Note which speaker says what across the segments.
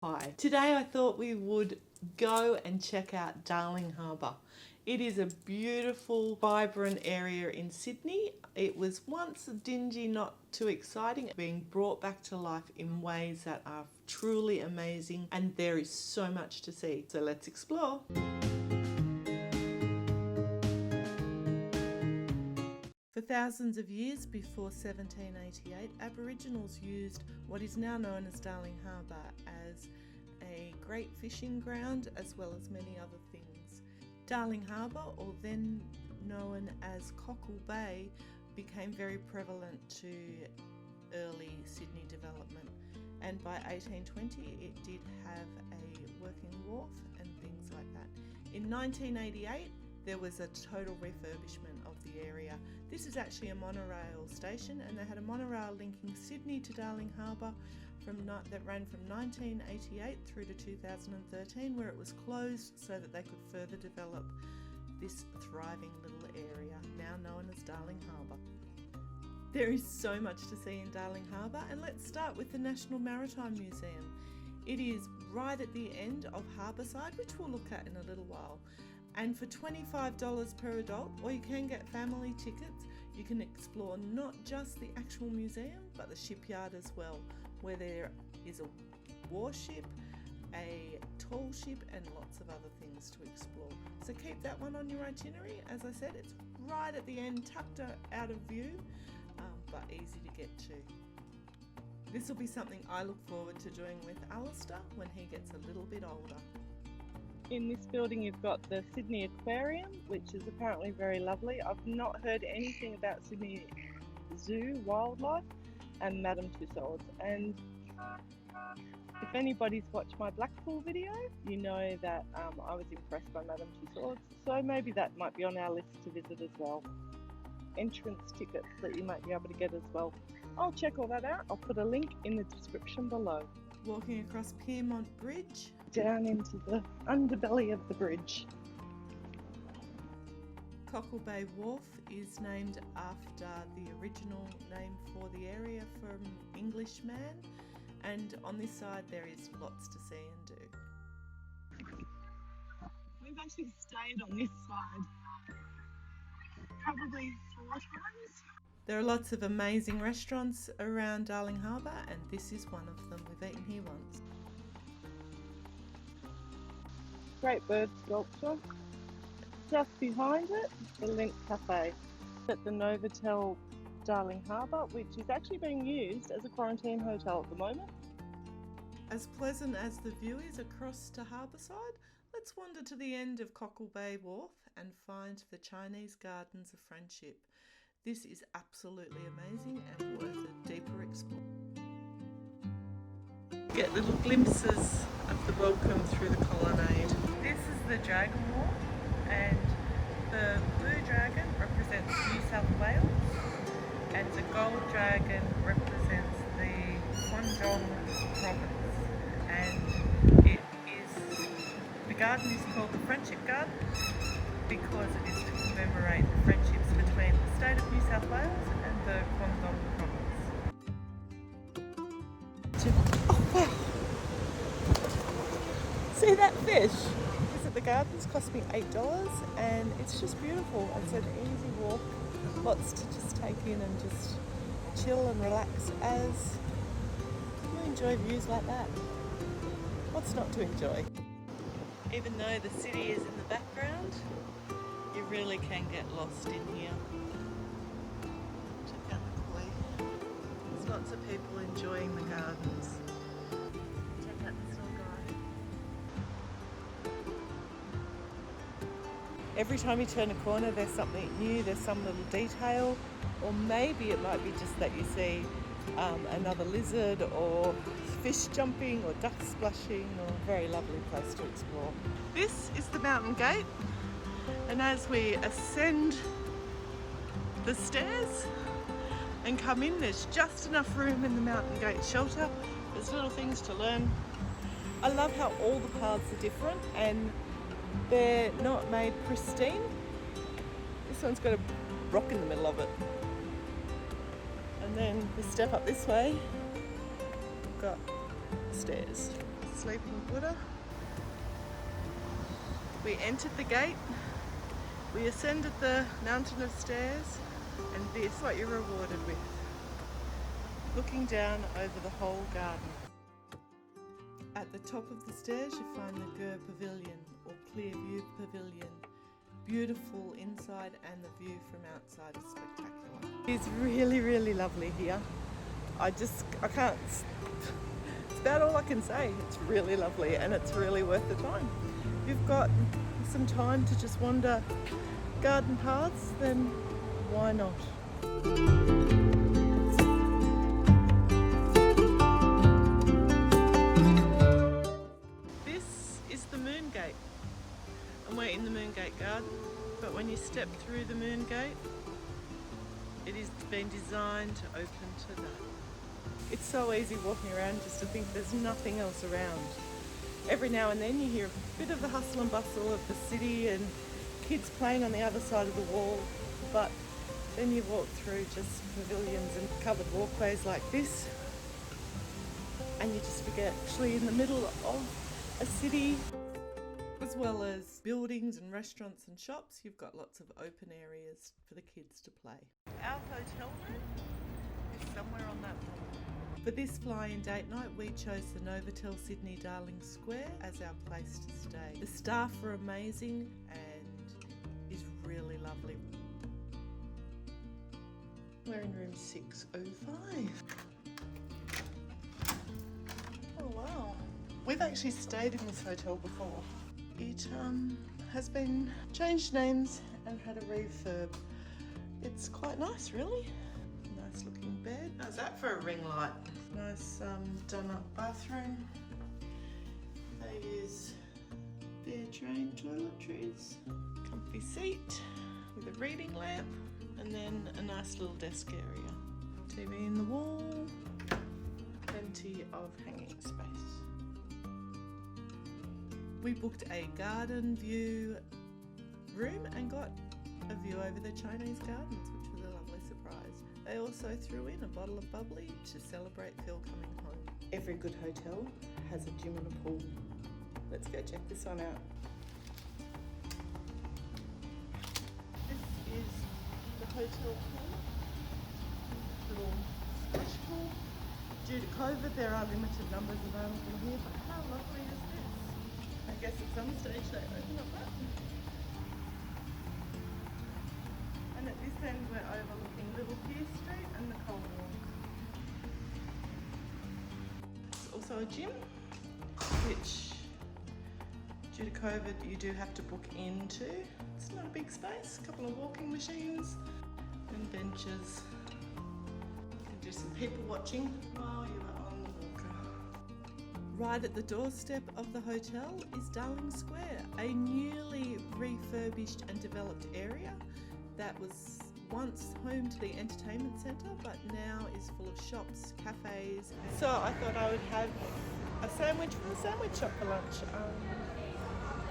Speaker 1: Hi, today I thought we would go and check out Darling Harbour. It is a beautiful, vibrant area in Sydney. It was once dingy, not too exciting, being brought back to life in ways that are truly amazing, and there is so much to see. So let's explore. For thousands of years before 1788, Aboriginals used what is now known as Darling Harbour as a great fishing ground as well as many other things. Darling Harbour, or then known as Cockle Bay, became very prevalent to early Sydney development, and by 1820 it did have a working wharf and things like that. In 1988 there was a total refurbishment of the area. This is actually a monorail station, and they had a monorail linking Sydney to Darling Harbour that ran from 1988 through to 2013, where it was closed so that they could further develop this thriving little area now known as Darling Harbour. There is so much to see in Darling Harbour, and let's start with the National Maritime Museum. It is right at the end of Harbourside, which we'll look at in a little while. And for $25 per adult, or you can get family tickets, you can explore not just the actual museum but the shipyard as well, where there is a warship, a tall ship and lots of other things to explore. So keep that one on your itinerary. As I said, it's right at the end, tucked out of view, but easy to get to. This will be something I look forward to doing with Alistair when he gets a little bit older.
Speaker 2: In this building you've got the Sydney Aquarium, which is apparently very lovely. I've not heard anything about Sydney Zoo wildlife and Madame Tussauds, and if anybody's watched my Blackpool video, you know that I was impressed by Madame Tussauds, so maybe that might be on our list to visit as well. Entrance tickets that you might be able to get as well. I'll check all that out. I'll put a link in the description below.
Speaker 1: Walking across Piermont Bridge,
Speaker 2: down into the underbelly of the bridge.
Speaker 1: Cocklebay Wharf is named after the original name for the area from Englishman, and on this side there is lots to see and do.
Speaker 2: We've actually stayed on this side probably 4 times.
Speaker 1: There are lots of amazing restaurants around Darling Harbour, and this is one of them. We've eaten here once.
Speaker 2: Great bird sculpture. Just behind it, the Link Cafe at the Novotel Darling Harbour, which is actually being used as a quarantine hotel at the moment.
Speaker 1: As pleasant as the view is across to Harbourside, let's wander to the end of Cocklebay Wharf and find the Chinese Gardens of Friendship. This is absolutely amazing and worth a deeper explore. Get little glimpses of the welcome through the colonnade. This is the Dragon Walk, and the blue dragon represents New South Wales, and the gold dragon represents the Conjong province. And the garden is called the Friendship Garden because it is to commemorate the friendships between the state of New South Wales and the Conjong province. Oh wow! See that fish? Visit the gardens, cost me $8, and it's just beautiful. It's an easy walk, lots to just take in and just chill and relax as you enjoy views like that. What's not to enjoy? Even though the city is in the background, you really can get lost in here. Check out the koi. There's lots of people enjoying the gardens. Check out this little guy. Every time you turn a corner there's something new, there's some little detail, or maybe it might be just that you see another lizard or fish jumping or ducks splashing, or a very lovely place to explore. This is the mountain gate, and as we ascend the stairs and come in, there's just enough room in the mountain gate shelter. There's little things to learn. I love how all the paths are different and they're not made pristine. This one's got a rock in the middle of it. And then we step up this way, we've got stairs. sleeping Buddha. We entered the gate, we ascended the mountain of stairs, and this is what you're rewarded with. Looking down over the whole garden. At the top of the stairs you find the Gur Pavilion, or Clear View Pavilion. Beautiful inside, and the view from outside is spectacular. It's really, really lovely here. I can't, it's about all I can say. It's really lovely and it's really worth the time. If you've got some time to just wander garden paths, then why not? This is the Moon Gate, and we're in the Moon Gate garden, but when you step through the Moon Gate, it has been designed to open to that. It's so easy walking around just to think there's nothing else around. Every now and then you hear a bit of the hustle and bustle of the city and kids playing on the other side of the wall, but then you walk through just pavilions and covered walkways like this, and you just forget actually in the middle of a city. As well as buildings and restaurants and shops, you've got lots of open areas for the kids to play. Our hotel room is somewhere on that wall. For this fly-in date night, we chose the Novotel Sydney Darling Square as our place to stay. The staff are amazing and is really lovely. We're in room 605. Oh wow. We've actually stayed in this hotel before. It has been changed names and had a refurb. It's quite nice, really. Nice looking bed. How's that for a ring light? Nice done up bathroom. They use fair trained toiletries. Comfy seat with a reading lamp, and then a nice little desk area. TV in the wall. Plenty of hanging space. We booked a garden view room and got a view over the Chinese gardens, which was a lovely surprise. They also threw in a bottle of bubbly to celebrate Phil coming home. Every good hotel has a gym and a pool. Let's go check this one out. This is the hotel pool. Little splash pool. Due to COVID, there are limited numbers available here, but how lovely is this? I guess at some stage they open up that. And at this end we're overlooking Little Pier Street and the colonial. There's also a gym, which due to COVID you do have to book into. It's not a big space, a couple of walking machines and benches. You can do some people watching while you are on the walker. Right at the doorstep of the hotel is Darling Square, a newly refurbished and developed area that was once home to the entertainment centre, but now is full of shops, cafes. So I thought I would have a sandwich from the sandwich shop for lunch.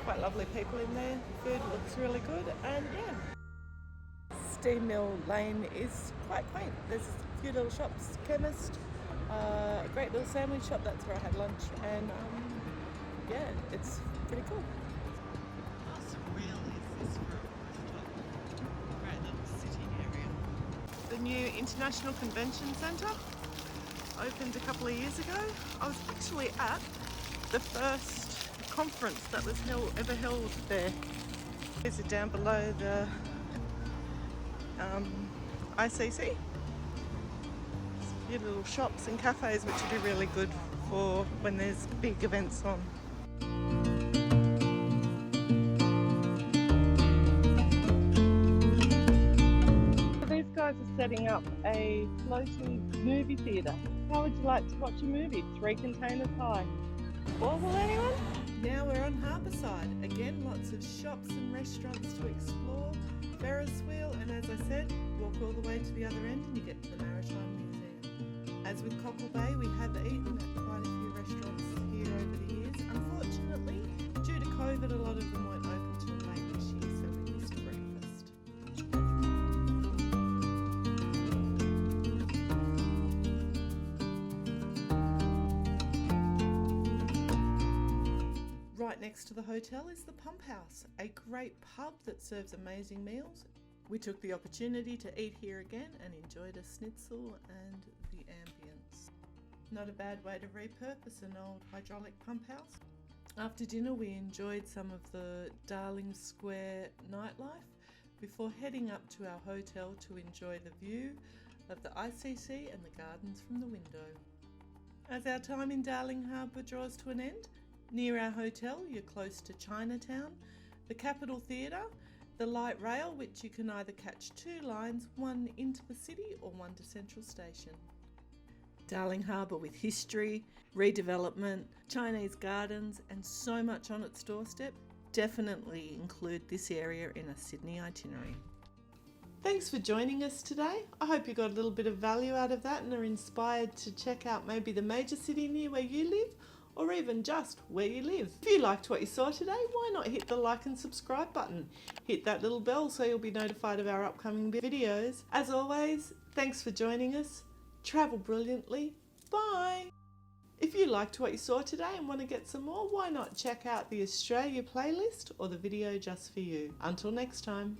Speaker 1: Quite lovely people in there, food looks really good, and yeah. Steam Mill Lane is quite quaint. There's a few little shops, chemist, a great little sandwich shop, that's where I had lunch, and yeah, it's pretty cool. How surreal is this for a great little sitting area? The new International Convention Centre opened a couple of years ago. I was actually at the first conference that was ever held there. These are down below the ICC. Few little shops and cafes which would be really good for when there's big events on.
Speaker 2: These guys are setting up a floating movie theatre. How would you like to watch a movie? 3 containers high.
Speaker 1: Wobble anyone? Now we're on Harbourside. Again, lots of shops and restaurants to explore. Ferris wheel, and as I said, walk all the way to the other end and you get to the Maritime Museum. As with Cocklebay, we have eaten at quite a few restaurants here over the years. Unfortunately, due to COVID, a lot of them weren't open till late this year, so we missed breakfast. right next to the hotel is the Pumphouse, a great pub that serves amazing meals. We took the opportunity to eat here again and enjoyed a schnitzel and the ambience. Not a bad way to repurpose an old hydraulic pump house. After dinner we enjoyed some of the Darling Square nightlife before heading up to our hotel to enjoy the view of the ICC and the gardens from the window. As our time in Darling Harbour draws to an end, near our hotel you're close to Chinatown, the Capitol Theatre, the light rail, which you can either catch 2 lines, one into the city or one to Central Station. Darling Harbour, with history, redevelopment, Chinese gardens and so much on its doorstep, definitely include this area in a Sydney itinerary. Thanks for joining us today. I hope you got a little bit of value out of that and are inspired to check out maybe the major city near where you live, or even just where you live. If you liked what you saw today, why not hit the like and subscribe button? Hit that little bell so you'll be notified of our upcoming videos. As always, thanks for joining us. Travel brilliantly. Bye! If you liked what you saw today and want to get some more, why not check out the Australia playlist or the video just for you. Until next time.